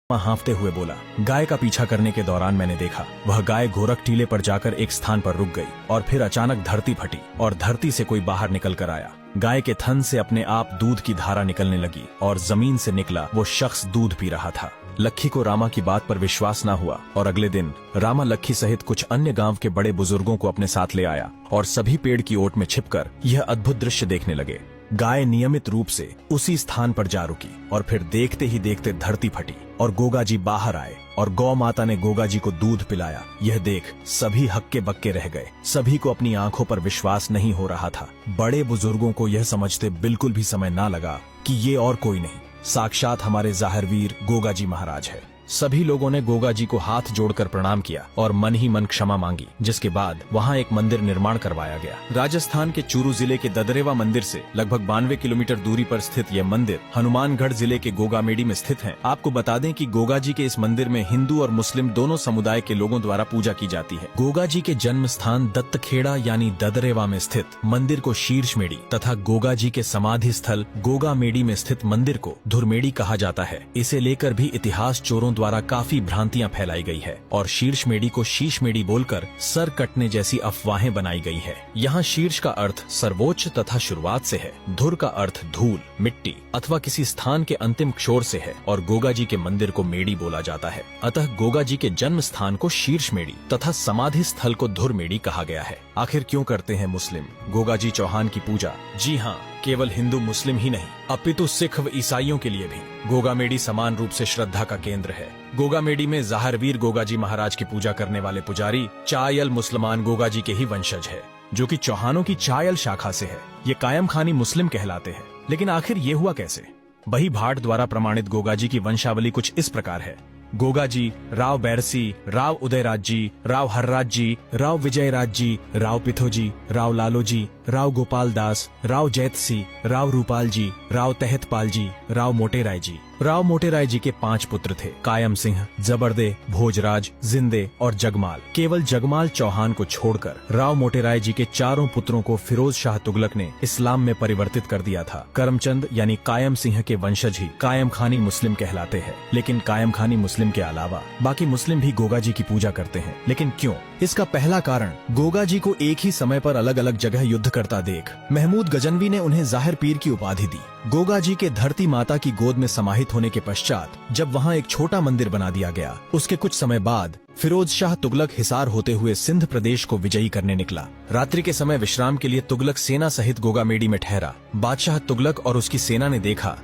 हाँफते हुए बोला। गाय का पीछा करने के दौरान मैंने देखा वह गाय गोरख टीले पर जाकर एक स्थान पर रुक गई और फिर अचानक धरती फटी और धरती से कोई बाहर निकल कर आया। गाय के थन से अपने आप दूध की धारा निकलने लगी और जमीन से निकला वो शख्स दूध पी रहा था। लक्की को रामा की बात पर विश्वास न हुआ और अगले दिन रामा लक्की सहित कुछ अन्य गांव के बड़े बुजुर्गों को अपने साथ ले आया और सभी पेड़ की ओट में छिपकर यह अद्भुत दृश्य देखने लगे। गाय नियमित रूप से उसी स्थान पर जा रुकी और फिर देखते ही देखते धरती फटी और गोगा जी बाहर आए और गौ माता ने गोगा जी को दूध पिलाया। यह देख सभी हक्के बक्के रह गए। सभी को अपनी आंखों पर विश्वास नहीं हो रहा था। बड़े बुजुर्गों को यह समझते बिल्कुल भी समय ना लगा कि ये और कोई नहीं, साक्षात हमारे जाहिरवीर गोगा जी महाराज है। सभी लोगों ने गोगा जी को हाथ जोड़कर प्रणाम किया और मन ही मन क्षमा मांगी, जिसके बाद वहां एक मंदिर निर्माण करवाया गया। राजस्थान के चूरू जिले के ददरेवा मंदिर से लगभग 92 किलोमीटर दूरी पर स्थित यह मंदिर हनुमानगढ़ जिले के गोगामेडी में स्थित है। आपको बता दें कि गोगा जी के इस मंदिर में हिंदू और मुस्लिम दोनों समुदाय के लोगों द्वारा पूजा की जाती है। गोगा जी के जन्म स्थान दत्तखेड़ा यानी ददरेवा में स्थित मंदिर को शीर्षमेड़ी तथा गोगा जी के समाधि स्थल गोगामेडी में स्थित मंदिर को धुरमेड़ी कहा जाता है। इसे लेकर भी इतिहास चोरों द्वारा काफी भ्रांतियां फैलाई गई है और शीर्षमेड़ी को शीशमेड़ी बोलकर सर कटने जैसी अफवाहें बनाई गई है। यहाँ शीर्ष का अर्थ सर्वोच्च तथा शुरुआत से है, धुर का अर्थ धूल, मिट्टी अथवा किसी स्थान के अंतिम छोर से है और गोगा जी के मंदिर को मेड़ी बोला जाता है। अतः गोगा जी के जन्म स्थान को शीर्षमेड़ी तथा समाधि स्थल को धुरमेड़ी कहा गया है। आखिर क्यों करते हैं मुस्लिम गोगा जी चौहान की पूजा? जी हाँ, केवल हिंदू मुस्लिम ही नहीं अपितु सिख व ईसाइयों के लिए भी गोगामेडी समान रूप से श्रद्धा का केंद्र है। गोगामेडी में जाहिरवीर गोगा जी महाराज की पूजा करने वाले पुजारी चायल मुसलमान गोगा जी के ही वंशज है, जो कि चौहानों की चायल शाखा से है। ये कायम खानी मुस्लिम कहलाते हैं। लेकिन आखिर ये हुआ कैसे? बही भाट द्वारा प्रमाणित गोगा जी की वंशावली कुछ इस प्रकार है। गोगा जी, राव बैरसी, राव उदयराज जी, राव हर्राज जी, राव विजयराज जी, राव पिथो जी, राव लालो जी, राव गोपाल दास, राव जैतसी, राव रूपाल जी, राव तहतपाल जी, राव मोटेराय जी। राव मोटेराय जी के 5 पुत्र थे, कायम सिंह, जबरदे, भोजराज, जिंदे और जगमाल। केवल जगमाल चौहान को छोड़कर राव मोटेराय जी के 4 पुत्रों को फिरोज शाह तुगलक ने इस्लाम में परिवर्तित कर दिया था। करमचंद यानी कायम सिंह के वंशज ही कायम खानी मुस्लिम कहलाते हैं। लेकिन कायम खानी मुस्लिम के अलावा बाकी मुस्लिम भी गोगा जी की पूजा करते हैं। लेकिन क्यों? इसका पहला कारण गोगा जी को एक ही समय पर अलग अलग जगह युद्ध करता देख महमूद गजनवी ने उन्हें जाहिर पीर की उपाधि दी। गोगा जी के धरती माता की गोद में समाहित होने के पश्चात जब वहां एक छोटा मंदिर बना दिया गया, उसके कुछ समय बाद फिरोज शाह तुगलक हिसार होते हुए सिंध प्रदेश को विजयी करने निकला। रात्रि के समय विश्राम के लिए तुगलक सेना सहित गोगामेडी में ठहरा। बादशाह तुगलक और उसकी सेना ने देखा